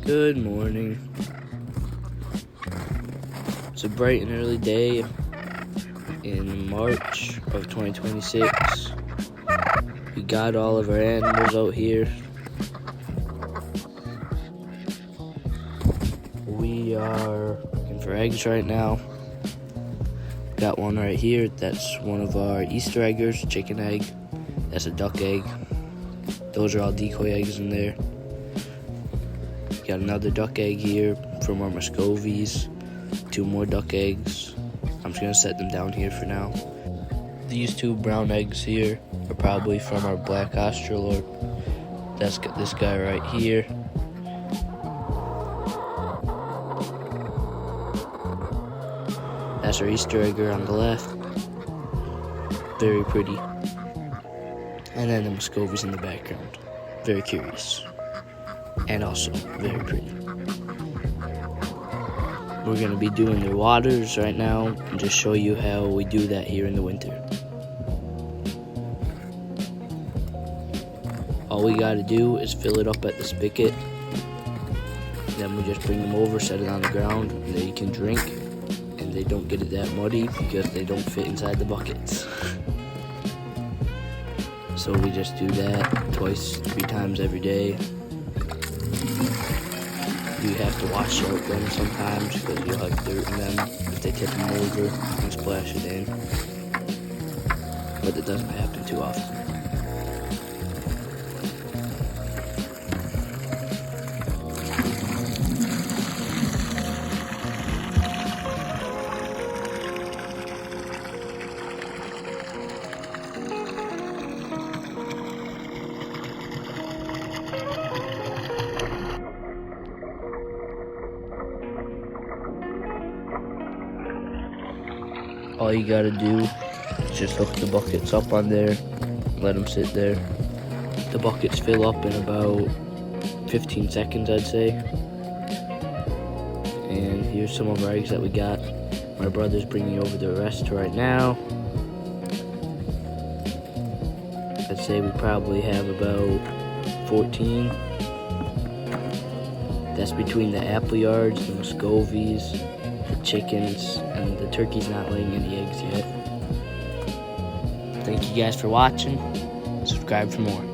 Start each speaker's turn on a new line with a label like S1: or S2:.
S1: Good morning. It's a bright and early day in March of 2026. We got all of our animals out here. We are looking for eggs right now. Got one right here. That's one of our Easter eggers, chicken egg. That's a duck egg. Those are all decoy eggs in there. Got another duck egg here from our Muscovies. 2 more duck eggs. I'm just gonna set them down here for now. These 2 brown eggs here are probably from our black Australorp. That's this guy right here. That's our Easter egger on the left. Very pretty. And then the Muscovies in the background. Very curious. And also very pretty. We're going to be doing their waters right now and just show you how we do that here in the winter. All we got to do is fill it up at the spigot. Then we just bring them over, set it on the ground, and they can drink. And they don't get it that muddy because they don't fit inside the buckets. So we just do that 2-3 times every day. You have to watch out them sometimes because you'll have dirt in them. If they tip them over, you can splash it in. But it doesn't happen too often. All you gotta do is just hook the buckets up on there, let them sit there. The buckets fill up in about 15 seconds, I'd say. And here's some of our eggs that we got. My brother's bringing over the rest right now. I'd say we probably have about 14. That's between the Appleyards, the Muscovies, the chickens, and the turkey's not laying any eggs yet. Thank you guys for watching. Subscribe for more.